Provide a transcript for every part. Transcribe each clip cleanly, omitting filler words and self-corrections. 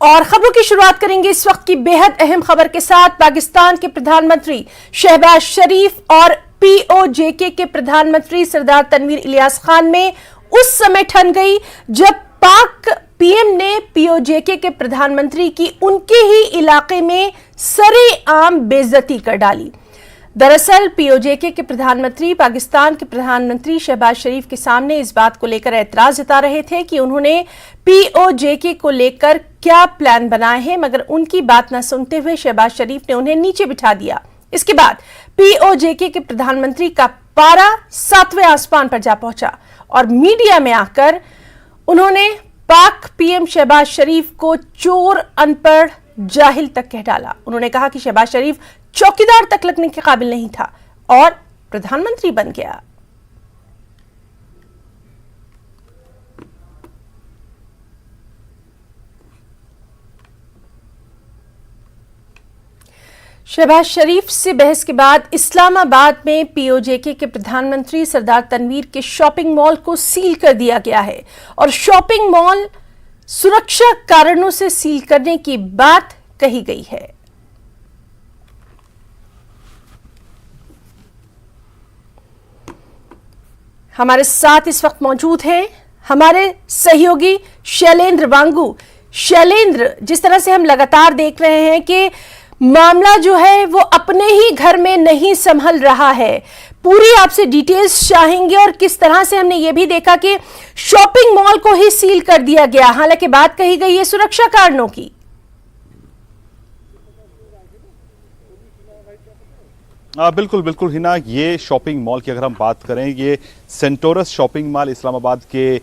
और खबरों की शुरुआत करेंगे इस वक्त की बेहद अहम खबर के साथ। पाकिस्तान के प्रधानमंत्री शहबाज शरीफ और पीओजेके के प्रधानमंत्री सरदार तनवीर इलियास खान में उस समय ठन गई जब पाक पीएम ने पीओजेके के प्रधानमंत्री की उनके ही इलाके में सरेआम बेइज्जती कर डाली। दरअसल पीओजेके के प्रधानमंत्री पाकिस्तान के प्रधानमंत्री शहबाज शरीफ के सामने इस बात को लेकर एतराज जता रहे थे कि उन्होंने पीओजेके को लेकर क्या प्लान बनाए हैं, मगर उनकी बात न सुनते हुए शहबाज शरीफ ने उन्हें नीचे बिठा दिया। इसके बाद पीओजेके के प्रधानमंत्री का पारा 7वें आसमान पर जा पहुंचा और मीडिया में आकर उन्होंने पाक पीएम शहबाज शरीफ को चोर, अनपढ़, जाहिल तक कह डाला। उन्होंने कहा कि शहबाज शरीफ चौकीदार तक लगने के काबिल नहीं था और प्रधानमंत्री बन गया। शहबाज शरीफ से बहस के बाद इस्लामाबाद में पीओजेके के प्रधानमंत्री सरदार तनवीर के शॉपिंग मॉल को सील कर दिया गया है और शॉपिंग मॉल सुरक्षा कारणों से सील करने की बात कही गई है। हमारे साथ इस वक्त मौजूद हैं हमारे सहयोगी शैलेंद्र वांगू। शैलेंद्र, जिस तरह से हम लगातार देख रहे हैं कि मामला जो है वो अपने ही घर में नहीं संभल रहा है, पूरी आपसे डिटेल्स चाहेंगे। और किस तरह से हमने ये भी देखा कि शॉपिंग मॉल को ही सील कर दिया गया, हालांकि बात कही गई है सुरक्षा कारणों की। बिल्कुल बिल्कुल हिना, ये शॉपिंग मॉल की अगर हम बात करें, ये सेंटोरस शॉपिंग मॉल इस्लामाबाद के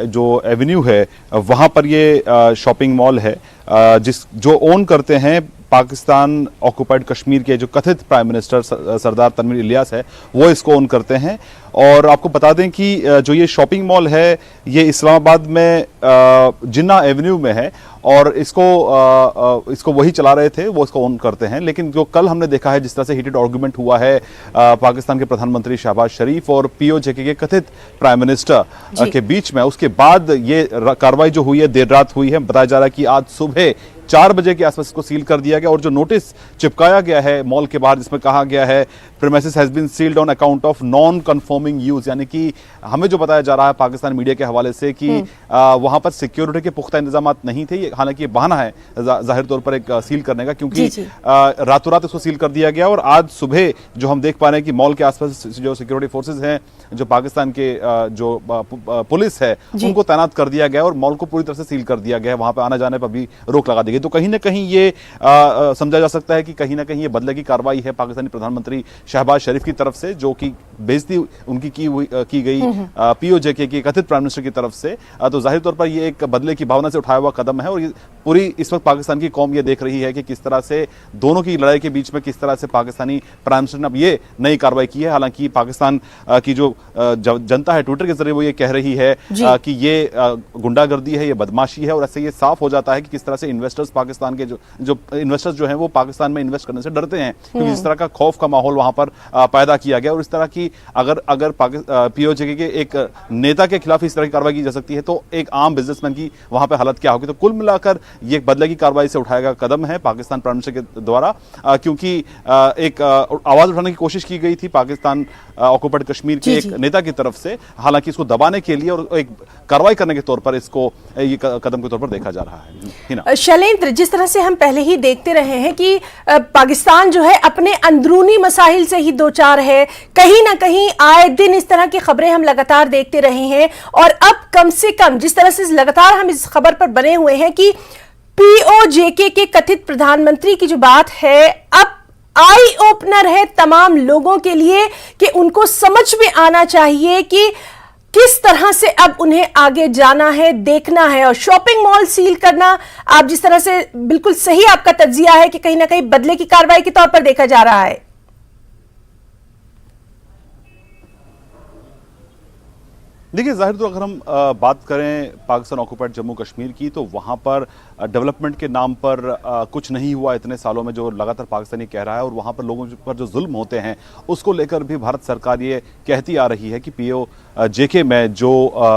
जो एवेन्यू है वहाँ पर ये शॉपिंग मॉल है जो ओन करते हैं पाकिस्तान ऑक्युपाइड कश्मीर के जो कथित प्राइम मिनिस्टर सरदार तनवीर इलियास है, वो इसको ओन करते हैं। और आपको बता दें कि जो ये शॉपिंग मॉल है ये इस्लामाबाद में जिन्ना एवेन्यू में है और इसको वही चला रहे थे, वो इसको ओन करते हैं। लेकिन जो कल हमने देखा है जिस तरह से हीटेड आर्गुमेंट हुआ है पाकिस्तान के प्रधानमंत्री शहबाज शरीफ और पीओजेके के कथित प्राइम मिनिस्टर के बीच में, उसके बाद ये कार्रवाई जो हुई है देर रात हुई है। बताया जा रहा है कि आज सुबह 4 बजे के आसपास इसको सील कर दिया गया और जो नोटिस चिपकाया गया है मॉल के बाहर जिसमें कहा गया है premises has been sealed on account of non conforming use, यानी कि हमें जो बताया जा रहा है पाकिस्तान मीडिया के हवाले से कि वहां पर सिक्योरिटी के पुख्ता इंतजाम नहीं थे। हालांकि ये बहाना है जाहिर तौर पर एक सील करने का, क्योंकि रातों रात इसको सील कर दिया गया। और आज सुबह जो हम देख पा रहे हैं कि मॉल के आसपास जो सिक्योरिटी फोर्सेज हैं, जो पाकिस्तान के जो पुलिस है, उनको तैनात कर दिया गया और मॉल को पूरी तरह से सील कर दिया गया है, वहां पर आने जाने पर भी रोक लगा दी गई। तो कहीं ना कहीं ये समझा जा सकता है कि कहीं ना कहीं ये बदले की कार्रवाई है पाकिस्तानी प्रधानमंत्री शहबाज शरीफ की तरफ से, जो कि बेइज्जती उनकी की गई पीओजेके के कथित प्राइम मिनिस्टर की तरफ से। तो जाहिर तौर पर ये एक बदले की भावना से उठाया हुआ कदम है और ये पूरी इस वक्त पाकिस्तान की कौम ये देख रही है कि किस तरह से दोनों की लड़ाई के बीच में किस तरह से पाकिस्तानी प्राइम मिनिस्टर ने अब ये नई कार्रवाई की है। हालांकि पाकिस्तान की जो जनता है ट्विटर के जरिए वो ये कह रही है कि ये गुंडागर्दी है, ये बदमाशी है। और ऐसे ये साफ हो जाता है कि किस तरह से इन्वेस्टर्स पाकिस्तान के जो इन्वेस्टर्स जो हैं वो पाकिस्तान में इन्वेस्ट करने से डरते हैं, क्योंकि इस तरह का खौफ का माहौल वहां पर पैदा किया गया। और इस तरह की अगर पीओजेके के एक नेता के खिलाफ इस तरह की कार्रवाई की जा सकती है तो एक आम बिजनेसमैन की वहां पर हालत क्या होगी। तो कुल मिलाकर ये बदले की कार्रवाई से उठाया गया कदम है पाकिस्तान प्राइम मिनिस्टर के द्वारा, क्योंकि एक आवाज उठाने की कोशिश की गई थी पाकिस्तान ऑक्युपाइड कश्मीर के एक नेता की तरफ से। हालांकि इसको दबाने के लिए और एक कार्रवाई करने के तौर पर इसको ये कदम के तौर पर देखा जा रहा है। शैलेंद्र, जिस तरह से हम पहले ही देखते रहे हैं कि पाकिस्तान जो है अपने अंदरूनी मसाइल से ही दो चार है, कहीं ना कहीं आए दिन इस तरह की खबरें हम लगातार देखते रहे हैं। और अब कम से कम जिस तरह से लगातार हम इस खबर पर बने हुए हैं कि पीओजेके के कथित प्रधानमंत्री की जो बात है अब आई ओपनर है तमाम लोगों के लिए कि उनको समझ में आना चाहिए कि किस तरह से अब उन्हें आगे जाना है, देखना है। और शॉपिंग मॉल सील करना, आप जिस तरह से बिल्कुल सही आपका तज्जिया है कि कहीं ना कहीं बदले की कार्रवाई के तौर पर देखा जा रहा है। देखिए, जाहिर तो अगर हम बात करें पाकिस्तान ऑक्युपाइड जम्मू कश्मीर की, तो वहां पर डेवलपमेंट के नाम पर कुछ नहीं हुआ इतने सालों में, जो लगातार पाकिस्तानी कह रहा है, और वहां पर लोगों पर जो जुल्म होते हैं उसको लेकर भी भारत सरकार ये कहती आ रही है कि POJK में जो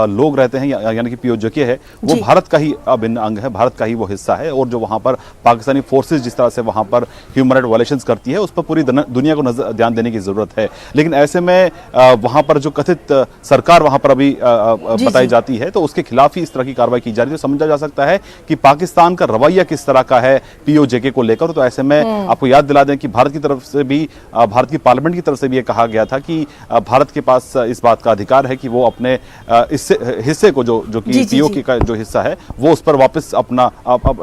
लोग रहते हैं, यानी कि POJK है वो भारत का ही अभिन्न अंग है, भारत का ही वो हिस्सा है, और जो वहां पर पाकिस्तानी फोर्सेस जिस तरह से वहां पर ह्यूमन राइट वायलेशंस करती है उस पर पूरी दुनिया को ध्यान देने की जरूरत है। लेकिन ऐसे में वहां पर जो कथित सरकार वहां पर अभी बताई जाती है, तो उसके खिलाफ ही इस तरह की कार्रवाई की जा रही है। तो समझा जा सकता है कि पाकिस्तान का रवैया किस तरह का है POJK को लेकर। तो ऐसे में आपको याद दिला दें कि भारत की तरफ से भी, भारत की पार्लियामेंट की तरफ से भी ये कहा गया था कि भारत के पास इस बात का अधिकार है कि वो अपने हिस्से को जो कि POK का जो हिस्सा है वो उस पर वापस अपना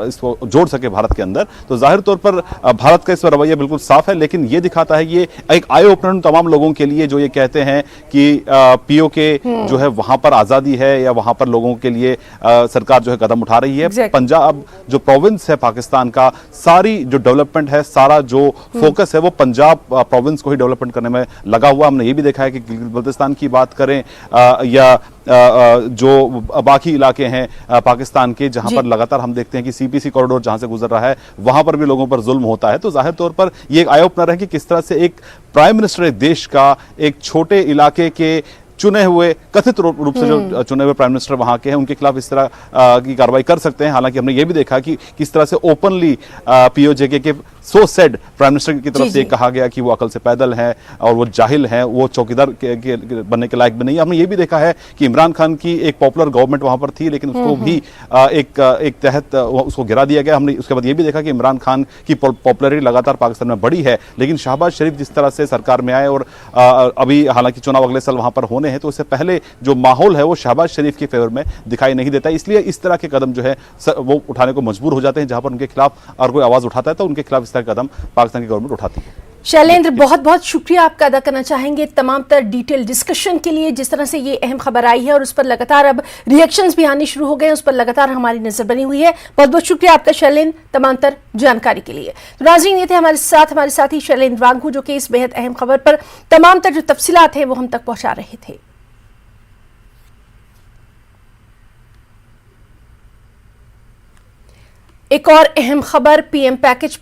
इसको जोड़ सके भारत के अंदर। तो जाहिर तौर पर भारत का इस पर रवैया बिल्कुल साफ है, लेकिन ये दिखाता है, ये एक आई ओपनर तमाम लोगों के लिए जो ये कहते हैं कि POK जो है वहां पर आजादी है या वहां पर लोगों के लिए सरकार जो है कदम उठा रही है। पंजाब जो प्रोविंस है पाकिस्तान का, सारी जो डेवलपमेंट है, सारा जो फोकस है वो पंजाब प्रोविंस को ही डेवलपमेंट करने में लगा हुआ। हमने ये भी देखा है कि बल्तिस्तान की बात करें या जो बाकी इलाके हैं पाकिस्तान के, जहां पर लगातार हम देखते हैं कि CPC कॉरिडोर जहां से गुजर रहा है वहां पर भी लोगों पर जुल्म होता है। तो जाहिर तौर पर यह एक आई ओपनर है कि किस तरह से एक प्राइम मिनिस्टर देश का एक छोटे इलाके के चुने हुए, कथित रूप से जो चुने हुए प्राइम मिनिस्टर वहां के हैं, उनके खिलाफ इस तरह की कार्रवाई कर सकते हैं। हालांकि हमने ये भी देखा कि किस तरह से ओपनली POJK के सो सेड प्राइम मिनिस्टर की तरफ से कहा गया कि वो अकल से पैदल हैं और वो जाहिल हैं, वो चौकीदार के बनने के लायक भी नहीं है। हमने ये भी देखा है कि इमरान खान की एक पॉपुलर गवर्नमेंट वहां पर थी, लेकिन उसको भी एक तहत उसको गिरा दिया गया। हमने उसके बाद ये भी देखा कि इमरान खान की पॉपुलरिटी लगातार पाकिस्तान में बढ़ी है, लेकिन शहबाज शरीफ जिस तरह से सरकार में आए और अभी हालांकि चुनाव अगले साल वहां पर होने हैं, तो इससे पहले जो माहौल है वो शहबाज शरीफ के फेवर में दिखाई नहीं देता। इसलिए इस तरह के कदम जो है वो उठाने को मजबूर हो जाते हैं। जहां पर उनके खिलाफ अगर कोई आवाज उठाता है तो उनके खिलाफ इस तरह के कदम पाकिस्तान की गवर्नमेंट उठाती है। शैलेंद्र, बहुत बहुत शुक्रिया आपका अदा करना चाहेंगे तमाम तर डिटेल डिस्कशन के लिए। जिस तरह से ये अहम खबर आई है और उस पर लगातार अब रिएक्शंस भी आने शुरू हो गए, उस पर लगातार हमारी नजर बनी हुई है। बहुत बहुत शुक्रिया आपका शैलेंद्र तमाम तर जानकारी के लिए। तो नाज़रीन, ये थे हमारे साथी शैलेंद्र वांगू, जो कि इस बेहद अहम खबर पर तमाम तर जो तफसीलात हैं वो हम तक पहुंचा रहे थे। एक और अहम खबर, PM पैकेज